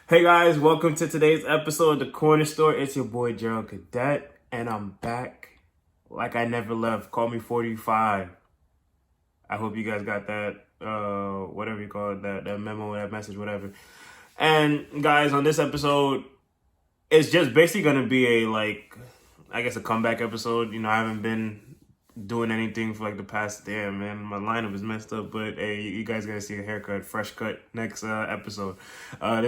Hey guys, welcome to today's episode of The Corner Store. It's your boy Gerald Cadet, and I'm back like I never left. Call me 45. I hope you guys got that, whatever you call it, that memo, that message, whatever. And guys, on this episode, it's just basically gonna be a comeback episode. I haven't been doing anything for like the past man, my lineup is messed up, but hey, you guys gonna see a haircut, fresh cut next episode. That's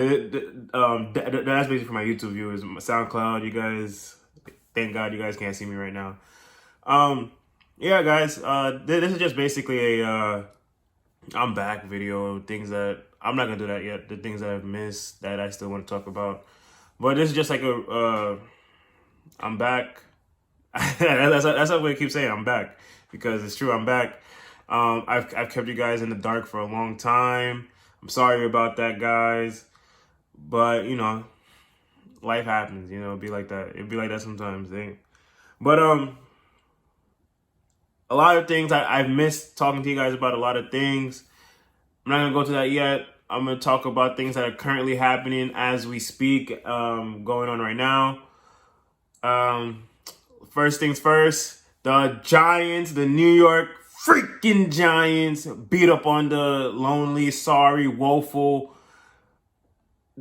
basically for my YouTube viewers. My SoundCloud, you guys, thank God you guys can't see me right now. Yeah, guys, this is just basically a I'm back video, things that I'm not gonna do that yet, the things that I've missed that I still want to talk about. But this is just like I'm back. That's what I keep saying. I'm back because it's true. I'm back. I've kept you guys in the dark for a long time. I'm sorry about that, guys. But life happens. It'd be like that. It'd be like that sometimes. But a lot of things I've missed talking to you guys about. A lot of things. I'm not gonna go to that yet. I'm gonna talk about things that are currently happening as we speak. Going on right now. First things first, the Giants, the New York freaking Giants, beat up on the lonely, sorry, woeful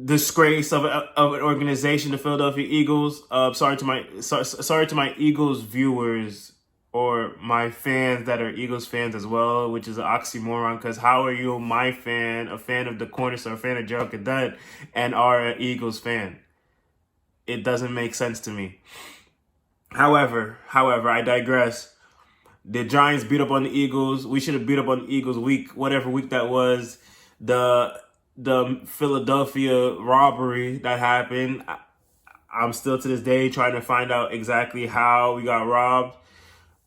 disgrace of an organization, the Philadelphia Eagles. Sorry to my Eagles viewers or my fans that are Eagles fans as well, which is an oxymoron. Because how are you, my fan, a fan of the Corner Store, a fan of Gerald Cadet, and are an Eagles fan? It doesn't make sense to me. However, I digress. The Giants beat up on the Eagles. We should have beat up on the Eagles whatever week that was. The Philadelphia robbery that happened. I'm still to this day trying to find out exactly how we got robbed.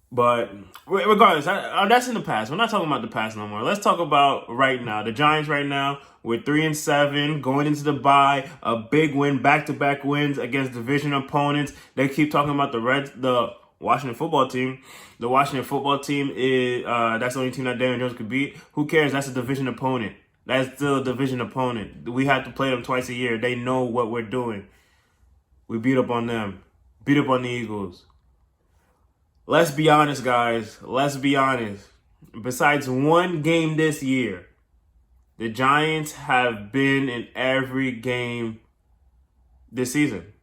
But regardless, that's in the past. We're not talking about the past no more. Let's talk about right now. The Giants right now, we're 3-7, going into the bye, a big win, back-to-back wins against division opponents. They keep talking about the Washington football team. The Washington football team is that's the only team that Daniel Jones could beat. Who cares? That's a division opponent. That's still a division opponent. We have to play them twice a year. They know what we're doing. We beat up on them. Beat up on the Eagles. Let's be honest, guys. Let's be honest. Besides one game this year, the Giants have been in every game this season.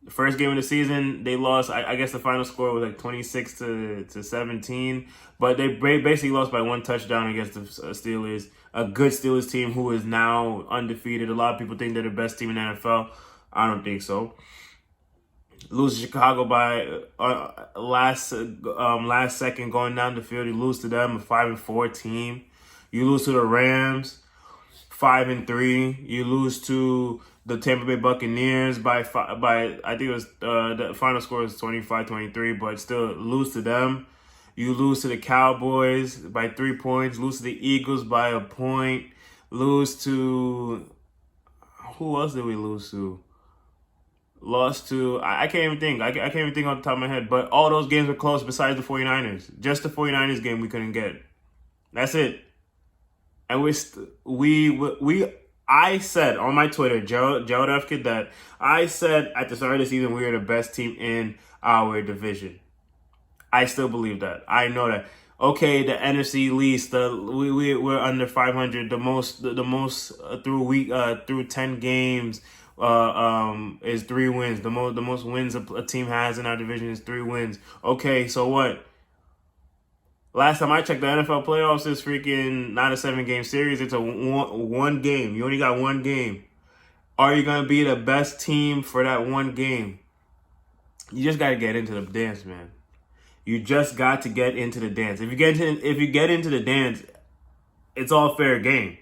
The first game of the season, they lost. I guess the final score was like 26-17. But they basically lost by one touchdown against the Steelers. A good Steelers team who is now undefeated. A lot of people think they're the best team in the NFL. I don't think so. Lose to Chicago by last second going down the field. You lose to them, a 5-4 team. You lose to the Rams, 5-3. You lose to the Tampa Bay Buccaneers by I think it was the final score was 25-23, but still lose to them. You lose to the Cowboys by 3 points. Lose to the Eagles by a point. Lose to who else did we lose to? Lost to, I can't even think. I can't even think on the top of my head. But all those games were close besides the 49ers. Just the 49ers game we couldn't get. That's it. And I said on my Twitter, Gerald F. Cadet, I said at the start of the season we were the best team in our division. I still believe that. I know that. Okay, the NFC least, we're under 500. The most through 10 games. Is 3 wins. The most wins a team has in our division is 3 wins. Okay, so what? Last time I checked, the NFL playoffs is freaking not a 7-game series. It's a one game. You only got one game. Are you gonna be the best team for that one game? You just gotta get into the dance, man. You just got to get into the dance. If you get into the dance, it's all fair game.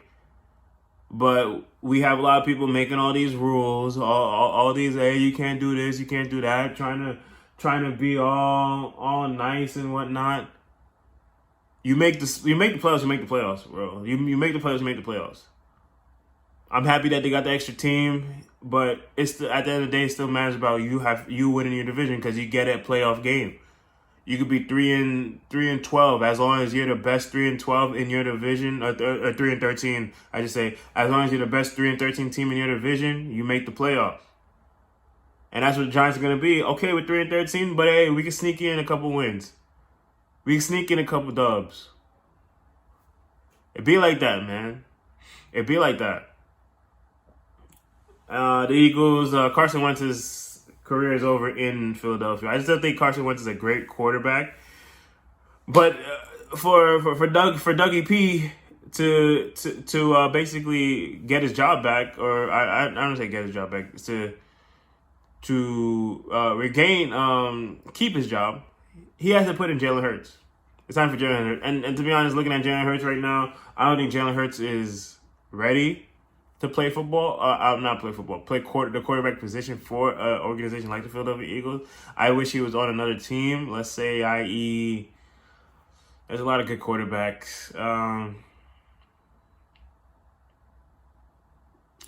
But we have a lot of people making all these rules, all these, hey, you can't do this, you can't do that, trying to be all nice and whatnot. You make the playoffs, you make the playoffs, bro. You make the playoffs, you make the playoffs. I'm happy that they got the extra team, but at the end of the day, it still matters about you winning your division because you get a playoff game. You could be 3-12 as long as you're the best 3-12 in your division, or 3-13. I just say as long as you're the best 3-13 team in your division, you make the playoffs. And that's what the Giants are gonna be. Okay with 3-13, but hey, we can sneak in a couple wins. We can sneak in a couple dubs. It be like that, man. It be like that. The Eagles, Carson Wentz's career is over in Philadelphia. I still think Carson Wentz is a great quarterback, but for Dougie P to basically get his job back, or I don't say get his job back, to regain keep his job, he has to put in Jalen Hurts. It's time for Jalen Hurts. And to be honest, looking at Jalen Hurts right now, I don't think Jalen Hurts is ready to play football. Not play football. Play the quarterback position for an organization like the Philadelphia Eagles. I wish he was on another team. Let's say, i.e., there's a lot of good quarterbacks.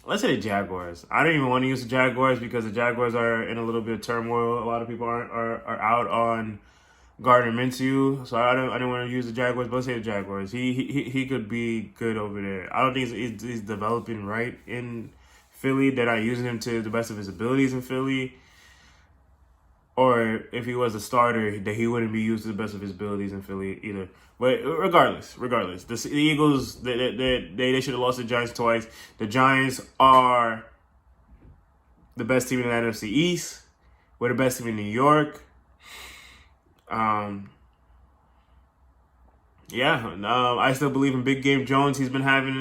Let's say the Jaguars. I don't even want to use the Jaguars because the Jaguars are in a little bit of turmoil. A lot of people are out on Gardner Minshew, so I don't want to use the Jaguars, but let's say the Jaguars. He could be good over there. I don't think he's developing right in Philly. They're not using him to the best of his abilities in Philly. Or if he was a starter, that he wouldn't be used to the best of his abilities in Philly either. But regardless, the Eagles, they should have lost the Giants twice. The Giants are the best team in the NFC East. We're the best team in New York. I still believe in Big Game Jones. He's been having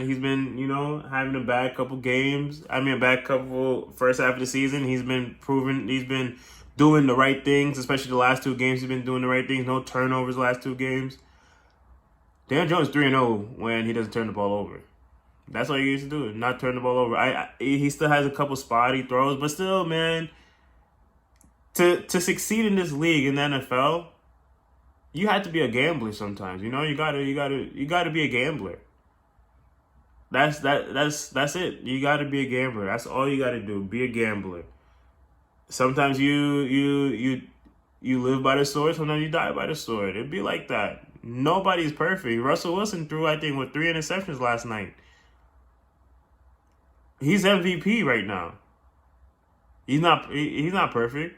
a bad couple games. A bad couple first half of the season. He's been doing the right things, especially the last two games. He's been doing the right things. No turnovers the last two games. Dan Jones 3-0 when he doesn't turn the ball over. That's all he used to do, not turn the ball over. He still has a couple spotty throws, but still, man, to succeed in this league in the NFL, you have to be a gambler sometimes. You gotta be a gambler. That's it. You gotta be a gambler. That's all you gotta do. Be a gambler. Sometimes you live by the sword. Sometimes you die by the sword. It'd be like that. Nobody's perfect. Russell Wilson threw, I think, 3 interceptions last night. He's MVP right now. He's not perfect.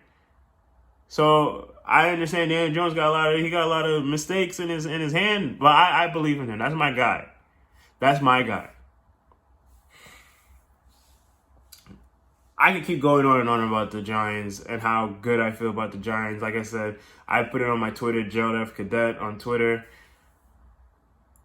So I understand Daniel Jones got a lot of mistakes in his hand, but I believe in him. That's my guy. I could keep going on and on about the Giants and how good I feel about the Giants. Like I said, I put it on my Twitter, Gerald F. Cadet on Twitter.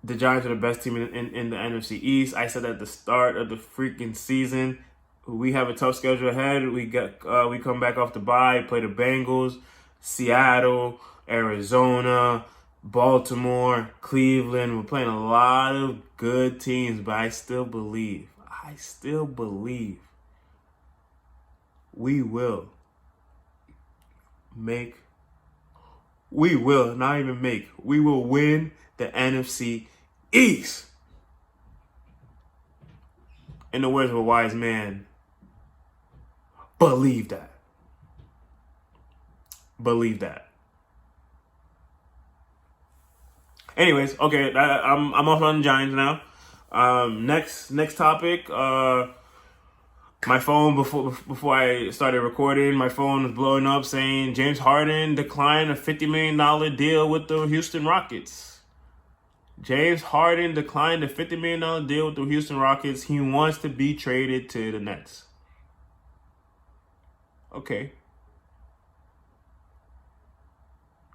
The Giants are the best team in the NFC East. I said at the start of the freaking season, we have a tough schedule ahead. We come back off the bye, play the Bengals, Seattle, Arizona, Baltimore, Cleveland. We're playing a lot of good teams, but I still believe we will win the NFC East. In the words of a wise man, believe that. Anyways, okay, I'm off on the Giants now. Next topic. My phone, before I started recording, my phone was blowing up saying James Harden declined a $50 million deal with the Houston Rockets. James Harden declined a $50 million deal with the Houston Rockets. He wants to be traded to the Nets. Okay.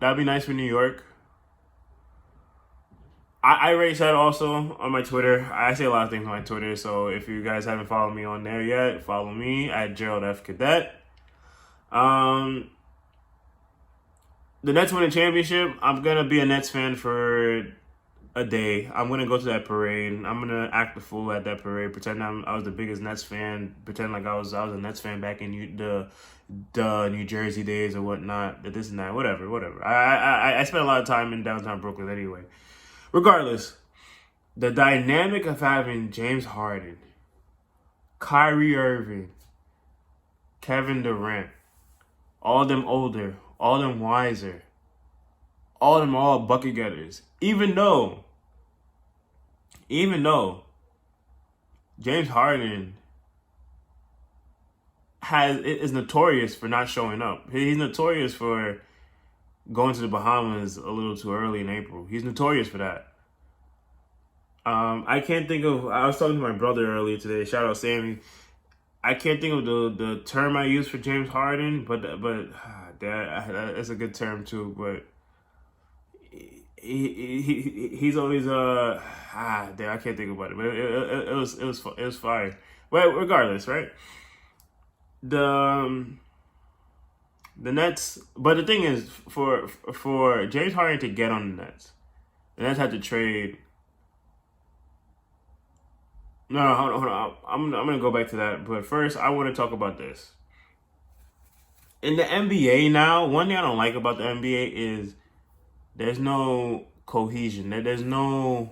That'd be nice for New York. I already said also on my Twitter, I say a lot of things on my Twitter, so if you guys haven't followed me on there yet, follow me at Gerald F. Cadet. The Nets win a championship. I'm going to be a Nets fan for a day. I'm going to go to that parade. I'm going to act the fool at that parade, pretend I was the biggest Nets fan, pretend like I was a Nets fan back in the New Jersey days or whatnot, this and that, whatever. I spent a lot of time in downtown Brooklyn anyway. Regardless, the dynamic of having James Harden, Kyrie Irving, Kevin Durant, all them older, all them wiser, all of them are all bucket getters. Even though James Harden is notorious for not showing up. He's notorious for going to the Bahamas a little too early in April. He's notorious for that. I can't think of. I was talking to my brother earlier today. Shout out Sammy. I can't think of the term I use for James Harden, but that's a good term too. But he's always damn, I can't think about it. But it was fire. But regardless, right? The Nets. But the thing is, for James Harden to get on the Nets had to trade. No, hold on. I'm gonna go back to that, but first I want to talk about this. In the NBA now, one thing I don't like about the NBA is there's no cohesion. There's no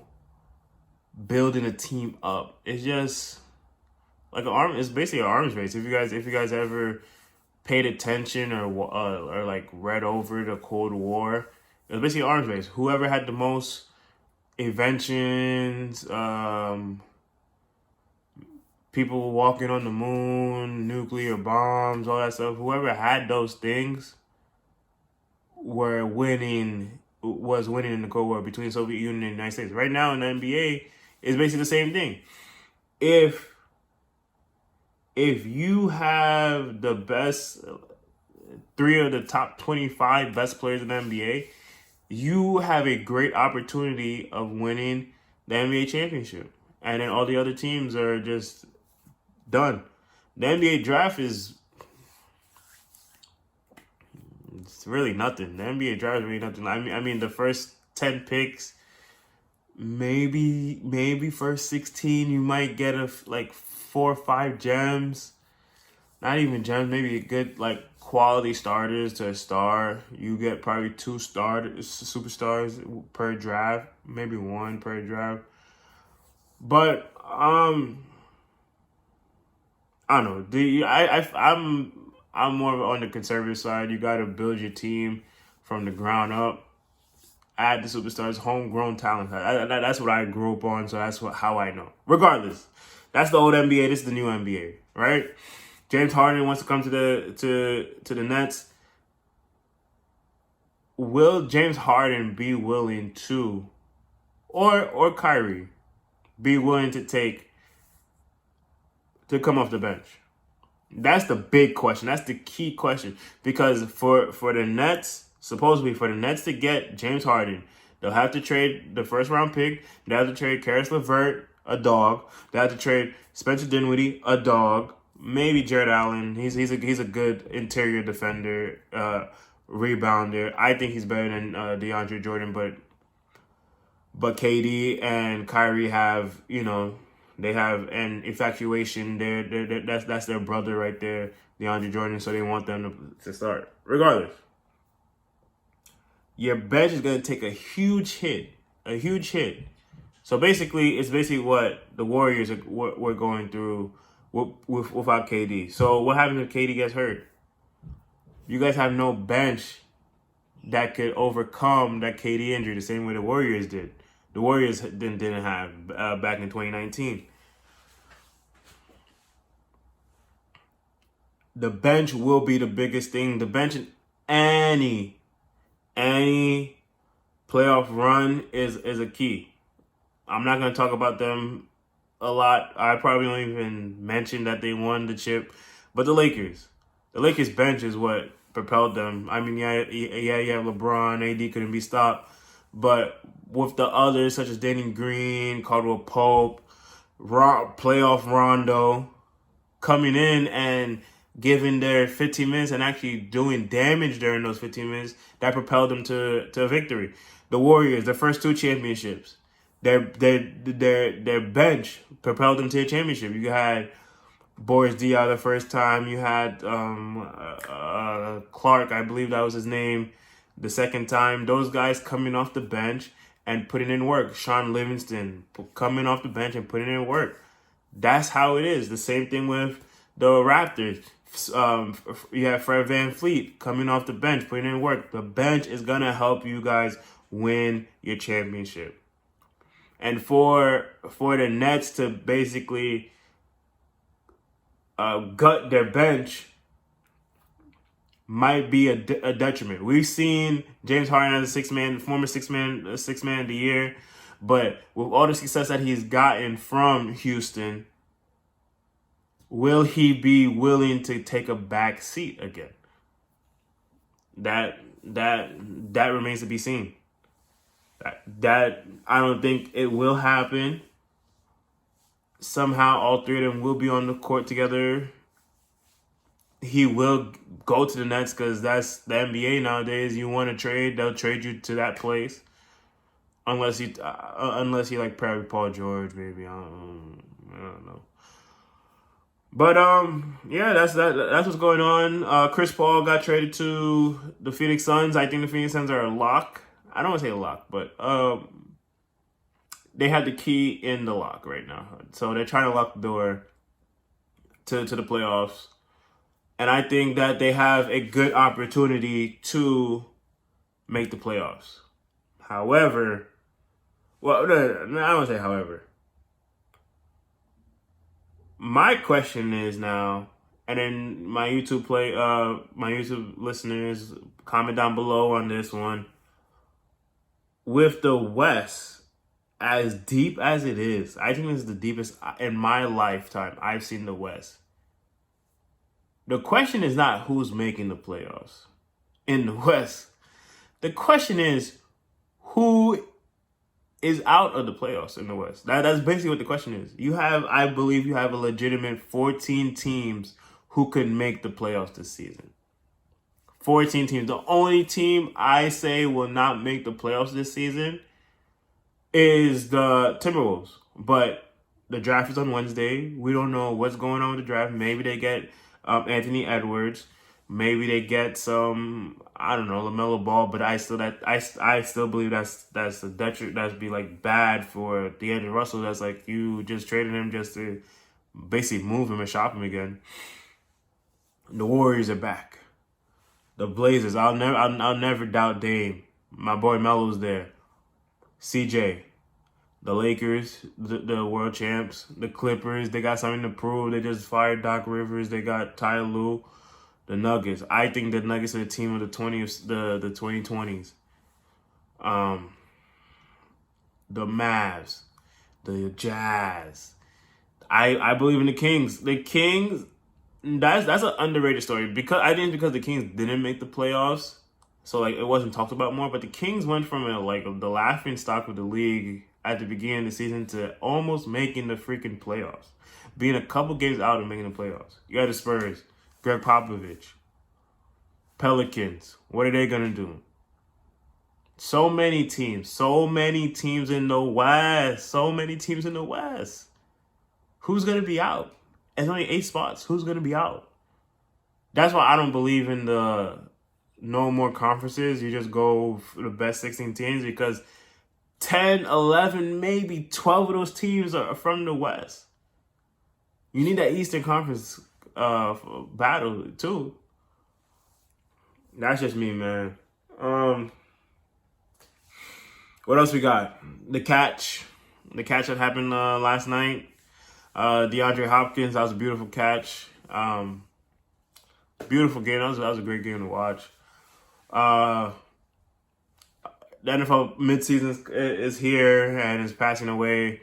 building a team up. It's just like It's basically an arms race. If you guys ever paid attention or like read over the Cold War, it was basically an arms race. Whoever had the most inventions, people walking on the moon, nuclear bombs, all that stuff. Whoever had those things was winning in the Cold War between the Soviet Union and the United States. Right now in the NBA, it's basically the same thing. If you have the best 3 of the top 25 best players in the NBA, you have a great opportunity of winning the NBA championship. And then all the other teams are just done. The NBA draft it's really nothing. The NBA draft is really nothing. I mean the first 10 picks, maybe first 16, you might get like 4 or 5 gems. Not even gems, maybe a good like quality starters to a star. You get probably 2 superstars per draft, maybe 1 per draft. But I don't know. I'm more on the conservative side. You got to build your team from the ground up. Add the superstars, homegrown talent. That's what I grew up on, so that's how I know. Regardless, that's the old NBA. This is the new NBA, right? James Harden wants to come to the Nets. Will James Harden be willing to, or Kyrie, be willing to come off the bench? That's the big question. That's the key question. Because for the Nets, supposedly for the Nets to get James Harden, they'll have to trade the first round pick. They have to trade Karis LeVert, a dog. They have to trade Spencer Dinwiddie, a dog. Maybe Jared Allen. He's a good interior defender, rebounder. I think he's better than DeAndre Jordan, but KD and Kyrie have, they have an infatuation. That's their brother right there, DeAndre Jordan. So they want them to start. Regardless, your bench is gonna take a huge hit. So basically, it's what the Warriors were going through without KD. So what happens if KD gets hurt? You guys have no bench that could overcome that KD injury the same way the Warriors did. The Warriors didn't have back in 2019. The bench will be the biggest thing. The bench in any playoff run is a key. I'm not going to talk about them a lot. I probably won't even mention that they won the chip. But the Lakers bench is what propelled them. I mean, yeah, you have LeBron, AD couldn't be stopped. But with the others, such as Danny Green, Caldwell Pope, playoff Rondo, coming in and giving their 15 minutes and actually doing damage during those 15 minutes, that propelled them to a victory. The Warriors, their first 2 championships, their bench propelled them to a championship. You had Boris Diaw the first time. You had Clark, I believe that was his name, the second time. Those guys coming off the bench and putting in work. Sean Livingston coming off the bench and putting in work. That's how it is. The same thing with the Raptors. You have Fred VanVleet coming off the bench, putting in work. The bench is gonna help you guys win your championship. And for the Nets to basically gut their bench might be a detriment. We've seen James Harden as a former six man of the year, but with all the success that he's gotten from Houston, will he be willing to take a back seat again? That remains to be seen. That I don't think it will happen. Somehow all three of them will be on the court together. He will go to the Nets because that's the NBA nowadays. You want to trade, they'll trade you to that place. Unless you like probably Paul George, maybe. I don't know. But yeah, that's what's going on. Chris Paul got traded to the Phoenix Suns. I think the Phoenix Suns are a lock. I don't want to say a lock, but they have the key in the lock right now. So they're trying to lock the door to the playoffs. And I think that they have a good opportunity to make the playoffs. However, well, no, I don't say however. My question is now, and then my YouTube listeners, comment down below on this one. With the West, as deep as it is, I think this is the deepest in my lifetime I've seen the West. The question is not who's making the playoffs in the West. The question is who is out of the playoffs in the West. That's basically what the question is. I believe you have a legitimate 14 teams who could make the playoffs this season. 14 teams. The only team I say will not make the playoffs this season is the Timberwolves. But the draft is on Wednesday. We don't know what's going on with the draft. Maybe they get Anthony Edwards. Maybe they get some, I don't know, LaMelo Ball. But I still believe that's a detriment. That'd be like bad for D'Angelo Russell. That's like you just traded him just to basically move him and shop him again. The Warriors are back. The Blazers. I'll never doubt Dame. My boy Melo's there. CJ. The Lakers, the world champs, the Clippers, they got something to prove. They just fired Doc Rivers. They got Ty Lue. The Nuggets. I think the Nuggets are the team of the 2020s. The Mavs, the Jazz. I believe in the Kings. The Kings. That's an underrated story because the Kings didn't make the playoffs, so like it wasn't talked about more. But the Kings went from the laughing stock of the league at the beginning of the season to almost making the freaking playoffs, being a couple games out of making the playoffs. You got the Spurs, Greg Popovich, Pelicans. What are they gonna do? So many teams in the West. Who's gonna be out? It's only 8 spots. Who's gonna be out? That's why I don't believe in the no more conferences. You just go for the best 16 teams because 10, 11, maybe 12 of those teams are from the West. You need that Eastern Conference battle too. That's just me, man. What else we got? The catch that happened last night. DeAndre Hopkins, that was a beautiful catch. Beautiful game. That was a great game to watch. The NFL midseason is here and is passing away.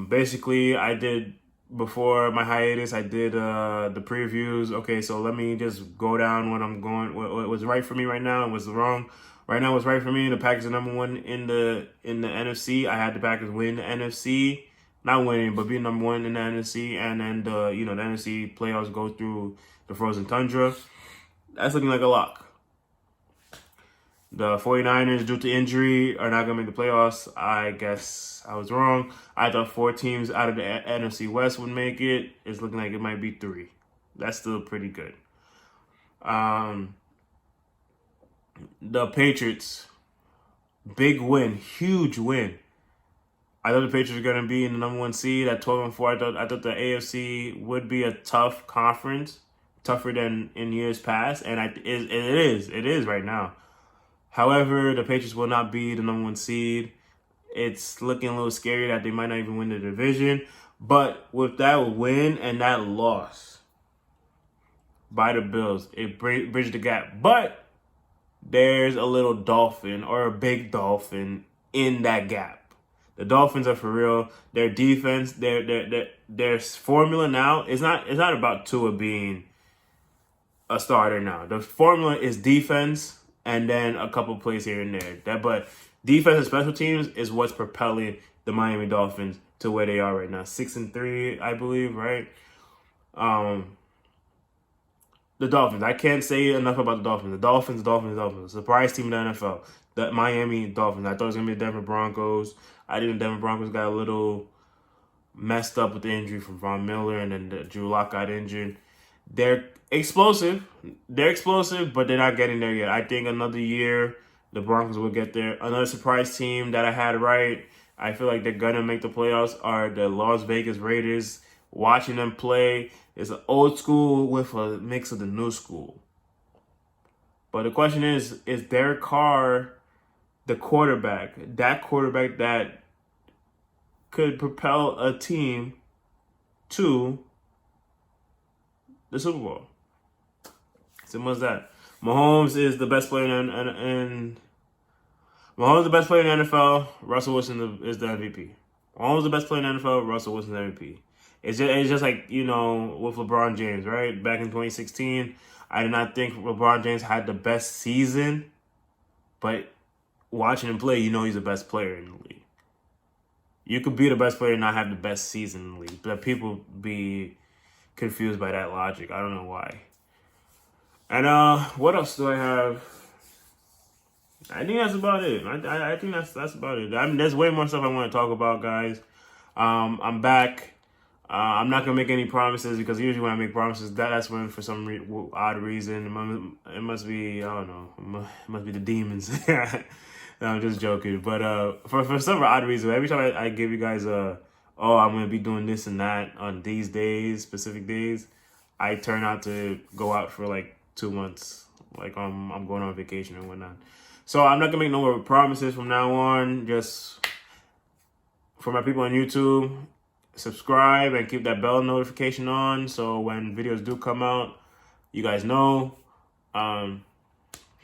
Basically, I did, before my hiatus, I did the previews. Okay, so let me just go down what was right for me right now and what's wrong. Right now, what's right for me, the Packers are number one in the NFC. I had the Packers win the NFC. Not winning, but being number one in the NFC. And then the NFC playoffs go through the frozen tundra. That's looking like a lock. The 49ers, due to injury, are not going to make the playoffs. I guess I was wrong. I thought 4 teams out of the NFC West would make it. It's looking like it might be 3. That's still pretty good. The Patriots, big win, huge win. I thought the Patriots were going to be in the number 1 seed at 12-4. I thought the AFC would be a tough conference. tougher than in years past, and it is right now. However, the Patriots will not be the number 1 seed. It's looking a little scary that they might not even win the division. But with that win and that loss by the Bills, it bridged the gap. But there's a little dolphin or a big dolphin in that gap. The Dolphins are for real. Their defense, their formula now is not about Tua being a starter now. The formula is defense and then a couple plays here and there. But defense and special teams is what's propelling the Miami Dolphins to where they are right now. 6-3, I believe, right? The Dolphins. I can't say enough about the Dolphins. The Dolphins. Surprise team in the NFL. The Miami Dolphins. I thought it was going to be the Denver Broncos. I think the Denver Broncos got a little messed up with the injury from Von Miller, and then Drew Lock got injured. They're explosive, but they're not getting there yet. I think another year, the Broncos will get there. Another surprise team that I had right, I feel like they're going to make the playoffs, are the Las Vegas Raiders. Watching them play is an old school with a mix of the new school. But the question is Derek Carr the quarterback? That quarterback that could propel a team to the Super Bowl. Simple as that. Mahomes is the best player in Mahomes is the best player in the NFL. Russell Wilson is the MVP. Mahomes is the best player in the NFL. Russell Wilson is the MVP. It's just like, with LeBron James, right? Back in 2016, I did not think LeBron James had the best season, but watching him play, he's the best player in the league. You could be the best player and not have the best season in the league, but people be confused by that logic. I don't know why. And what else do I have? I think that's about it. I think that's about it. There's way more stuff I want to talk about, guys. I'm back. I'm not gonna make any promises because usually when I make promises, that's when for some odd reason it must be, I don't know, it must be the demons. No, I'm just joking. But for some odd reason, every time I give you guys I'm gonna be doing this and that on these days, specific days, I turn out to go out for like 2 months, like I'm going on vacation and whatnot. So I'm not gonna make no more promises from now on. Just for my people on YouTube, subscribe and keep that bell notification on so when videos do come out, you guys know. Thank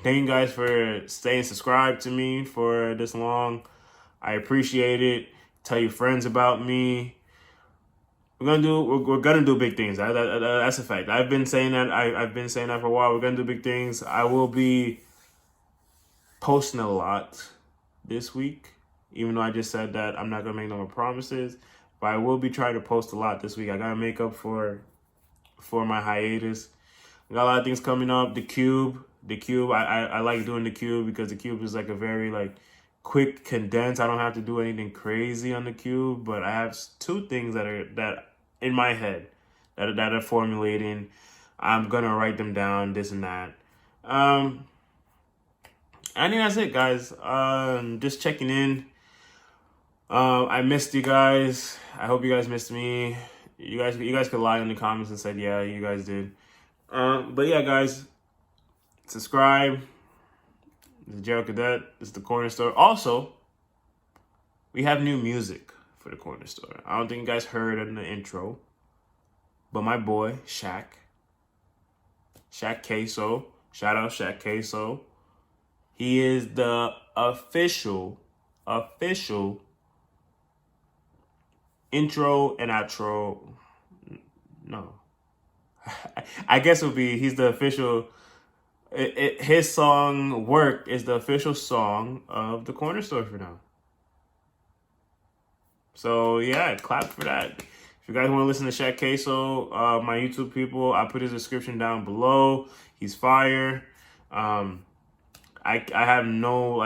you guys for staying subscribed to me for this long. I appreciate it. Tell your friends about me. We're gonna do big things. That's a fact. I've been saying that. I've been saying that for a while. We're gonna do big things. I will be posting a lot this week, even though I just said that I'm not gonna make no more promises. But I will be trying to post a lot this week. I gotta make up for my hiatus. I got a lot of things coming up. The Cube. I like doing the Cube because the Cube is like a very quick condense. I don't have to do anything crazy on the Cube, but I have 2 things that in my head that are formulating. I'm gonna write them down, this and that. I think that's it, guys. Just checking in. I missed you guys. I hope you guys missed me. You guys could lie in the comments and said, yeah, you guys did. But yeah, guys, subscribe. This is Gerald Cadet. This is the Corner Store. Also, we have new music for the Corner Store. I don't think you guys heard in the intro, but my boy Shaq Queso, shout out Shaq Queso. He is the official intro and outro. No, I guess it would be he's the official. His song "Work" is the official song of the Corner Store for now. So yeah, clap for that. If you guys want to listen to Shaq Queso, my YouTube people, I put his description down below. He's fire. I have no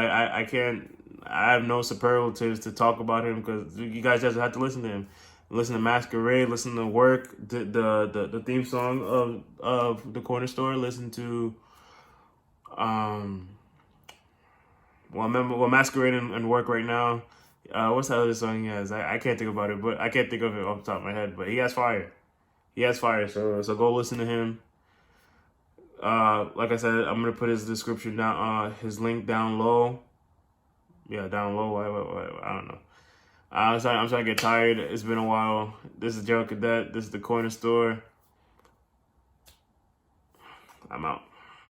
superlatives to talk about him because you guys just have to listen to him. Listen to Masquerade, listen to Work, the theme song of the Corner Store. Listen to Masquerade and Work right now. What's the other song he has? I can't think about it, but I can't think of it off the top of my head. But he has fire. So go listen to him. Like I said, I'm gonna put his description down, his link down low. Yeah, down low. I don't know. I'm trying to get tired. It's been a while. This is Joe Cadet. This is the corner store. I'm out.